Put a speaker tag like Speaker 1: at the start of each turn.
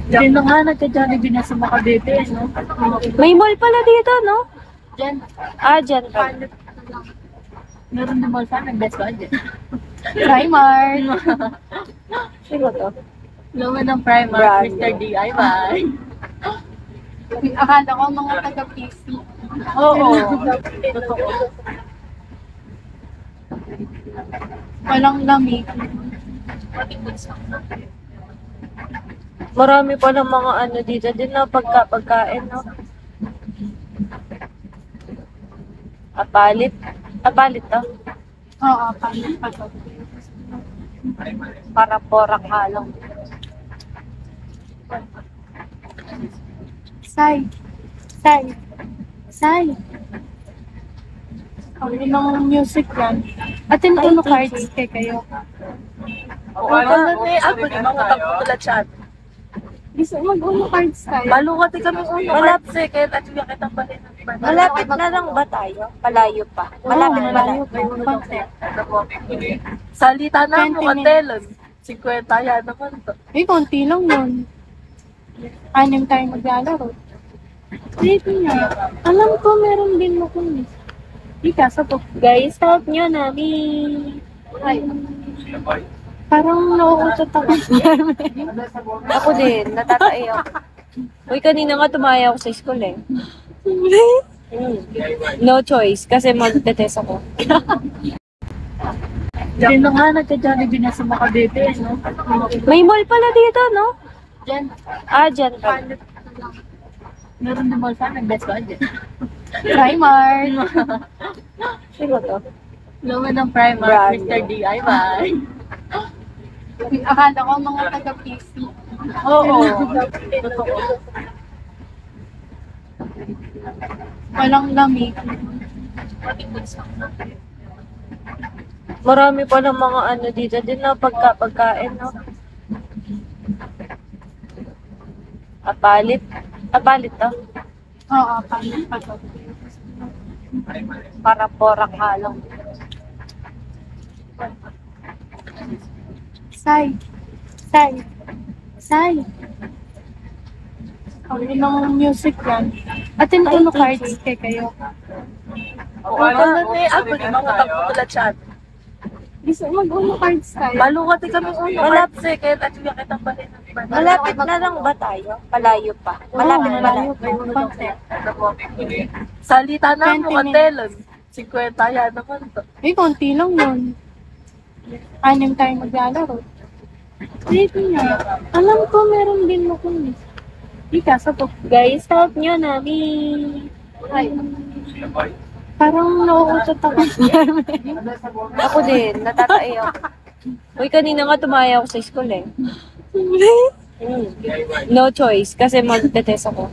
Speaker 1: Hindi na nga, nagka-Jollibee na sa Makabebe, no?
Speaker 2: May mall pala dito, no?
Speaker 1: Diyan.
Speaker 2: Dyan pa.
Speaker 1: Meron din mall pa, nag-best budget. Primark.
Speaker 2: Sino to?
Speaker 1: Luman ng Primark,
Speaker 2: Brand.
Speaker 1: Mr. DIY.
Speaker 3: Akala ko mga taga-PC.
Speaker 1: Oo. Totoo.
Speaker 3: Walang lamig.
Speaker 2: Marami pa ng mga ano dito din na pagkain, no? Apalit. Apalit to.
Speaker 3: Oo, palit pa to.
Speaker 2: Para porak halong.
Speaker 3: Say. Say. Say. Ang inang music yan. Atin uno cards kay kayo.
Speaker 1: Oo, ano na eh, ako din mga tapos chat.
Speaker 3: Gusto mag-uno cards tayo.
Speaker 1: Malungkot kami uno. Malapit kahit at yung kitang balin.
Speaker 2: Malapit na lang ba tayo? Palayo pa. Malapit pa lang.
Speaker 1: Salita na
Speaker 3: 20
Speaker 1: mo, Atelon. 50 yan naman to.
Speaker 3: Eh, konti lang yun. Anim tayo maglalaro. Wait nga. Alam ko meron din mo kung di kaso po.
Speaker 2: Guys, help nyo namin.
Speaker 3: Ay. Parang nauutot ako.
Speaker 2: Ako din, natatay ako. Uy, kanina nga tumaya ako sa school eh. No choice, kasi mag-test ako.
Speaker 1: Hindi na nga, nagka-Jollibee na sa Makabebe, no?
Speaker 2: May mall pala dito, no?
Speaker 1: Diyan.
Speaker 2: Dyan pa.
Speaker 1: Meron din mall pa, nag-best budget.
Speaker 3: Primark.
Speaker 2: Sino to?
Speaker 1: Luman ng Primark,
Speaker 2: Brand.
Speaker 1: Mr. DIY.
Speaker 3: Akala ko mga taga-PC.
Speaker 1: Oo. Totoo.
Speaker 3: Walang lamig.
Speaker 2: Marami pa ng mga ano dito din na pagkain, no? Apalit. Apalit to.
Speaker 3: Oo, palit pa to.
Speaker 2: Para porak halong.
Speaker 3: Say. Say. Say. Ang inang music yan. Atin uno cards kay kayo.
Speaker 1: Oo, ano na eh, ako din mga tapos chat.
Speaker 3: Gusto mag-uno cards tayo.
Speaker 1: Malungkot kami uno. Malapit kahit at yung kitang balin.
Speaker 2: Malapit na lang ba tayo? Palayo pa. Malapit pa lang.
Speaker 1: Salita na mo,
Speaker 3: 20
Speaker 1: Atelon. 50 yan naman to.
Speaker 3: Eh, konti lang yun. Anim tayo maglalaro. Wait nga. Alam ko meron din mo kung di kaso po.
Speaker 2: Guys, help nyo namin.
Speaker 3: Ay. Parang nauutot ako.
Speaker 2: Ako din, natatay ako. Uy, kanina nga tumaya ako sa school eh. No choice, kasi mag-test ako.